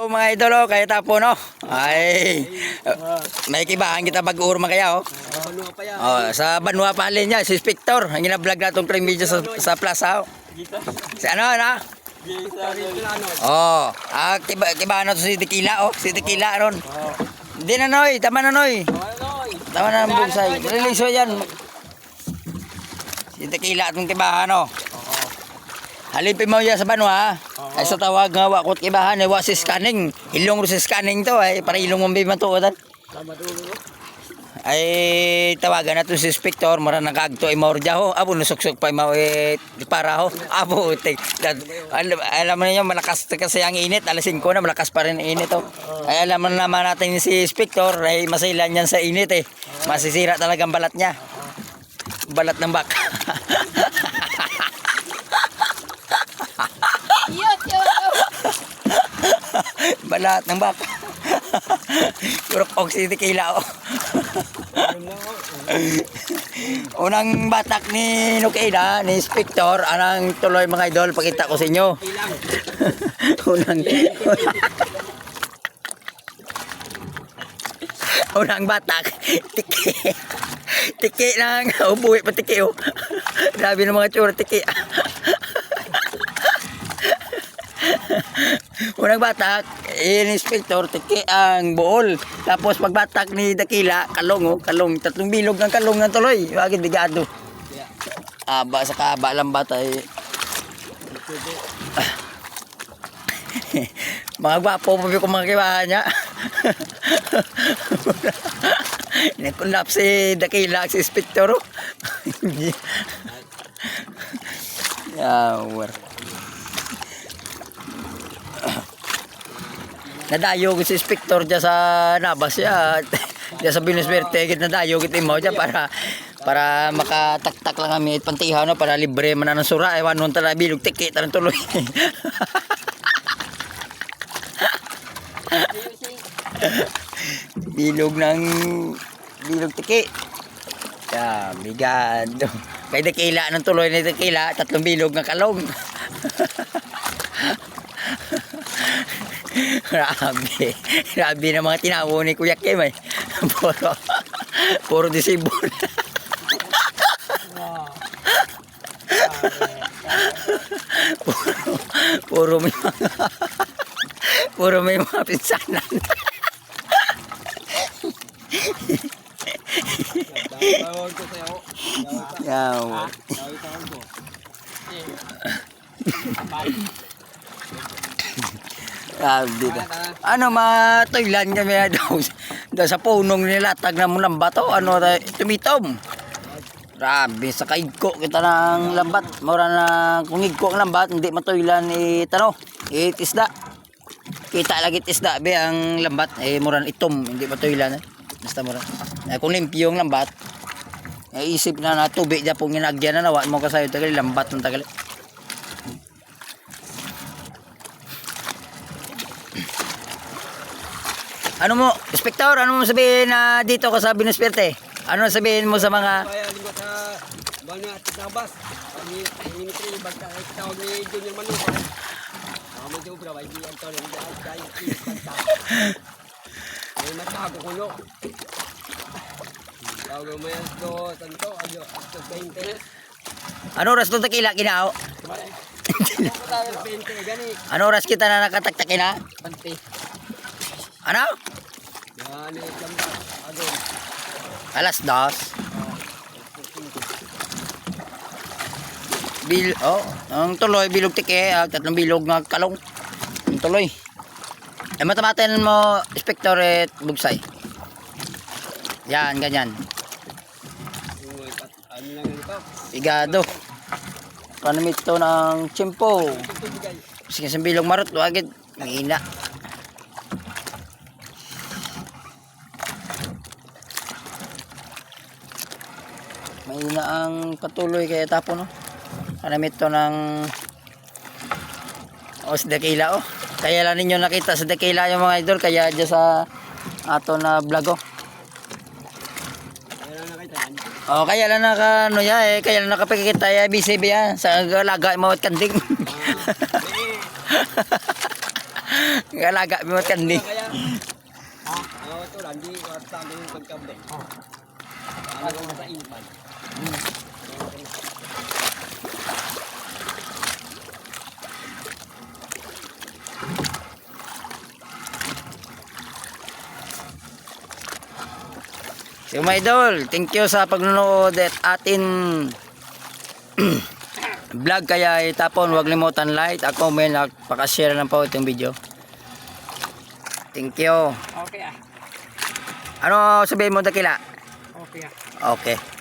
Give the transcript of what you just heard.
Oh, mga idol, oh, kaya tapo no. Ay, may kibahan kita pag-urma kaya oh. Oh, sa Banwa Palin niya, si Spector. Ang gina-vlog na itong crime video sa plaza oh. Si ano na? Oh, kibahan na to si Tequila oh. Si Tequila ron. Hindi na noy, tama na noy. Tama na ang bugsay. Release yan. Si Tequila itong kibahan oh. Halipin mo yan sa Banwa. Ay sa tawag nga wakot kibahan ay wasi scanning. Ilong ro si scanning to ay para ilong mong bimatuotan. Ay tawagan na to si Spector mara nakagto ay maurja ho. Abo nusuksok pa mau para ho. Abo te. Alam mo niyo malakas kasi ang init. Alas 5 na malakas pa rin ang init oh. Ay alam naman natin si Spector ay masailan yan sa init eh. Masisira talagang balat niya. Balat ng baka. Balat ng baka. Puro oxy Tequila oh. Unang batak ni Nukeida, ni Spector, anang tuloy mga idol, pakita ko sa inyo. Unang batak, tiki. Tiki lang, ubuwi pa tiki oh. Grabe ng mga tsura tiki. Unang batak, in-inspector, tiki ang buol. Tapos pagbatak ni Tequila, kalong oh, kalong. 3 bilog ng kalong ng tuloy. Wagid bigado. Aba sa kaba lang batay. Mga gwapo pa ko mga kibahan niya. Nakulap si Tequila, si Spector oh. Yawar. Nadayo ko si Spector dyan sa nabas ya. Dyan sa Binuswerte, nadayo kita mo dyan para makataktak lang kami at pantihan no, para libre man na ng sura. Ewan nun tala bilog tiki, talang tuloy. Bilog tiki. Ya, bigado. Kay Tequila ng tuloy ni Tequila, 3 bilog ng kalong. Grabe na mga tinawo ni Kuya Kim eh. Puro disibol. puro may mga pinsanan. Yaw. Ano matoylan kami daw sa punong nilatag na mong lambat o ano tumitom. Grabe sa kaigko kita ng lambat. Mura na kung igko ang lambat hindi matoylan itano itisda. Kita lagi isda be ang lambat eh mura itom hindi matoylan basta mura. Kung limpyo yung lambat isip na tubig dyan pong ginagyan na nawa mo kasayo tagali lambat ng tagali. Ano mo, Spector, ano mo sabihin na dito ka sa Binuswerte? Ano sabihin mo sa mga... Kaya lingkot sa Banwa at Tabas. Ang minitri, tawag ni Junior Manuka. Medyo ubra, ay di ang tawag ni Junior May matago ko no. Tawag mo yan ito, tanto, adyo, ito 20. Ano oras itong Tequila kinao? Ano oras kita na nakataktakin ha? 20. Ano? Yan, agad. Alas 2. Ang tuloy bilog tiki, 3 bilog ng kalong. Ang tuloy. Eh matamatin mo Spector at bugsay. Yan, ganyan. Ano lang ito? Igado. Panamit to ng tsimpo. Sige sa bilog marot, wagid. Mahina. Mahina ang patuloy kaya tapo no. Panamit to ng sa Tequila oh. Kaya lang ninyo nakita sa Tequila yung mga idol kaya dyan sa ato na vlog oh. Kaya lang naka ano ya eh, kaya lang nakapikita ya BCB ya sa laga mo at kanding. Ngalaga mo kandi. Kaya, ito lang, di tago yung pagkabde. Ano ko sa inpan. So mga idol, thank you sa pagnunood at atin vlog. Kaya itapon, huwag limutan like, comment, at pakashare lang po itong video. Thank you. Okay ah. Ano sabihin mo, Dakila? Okay ah. Okay.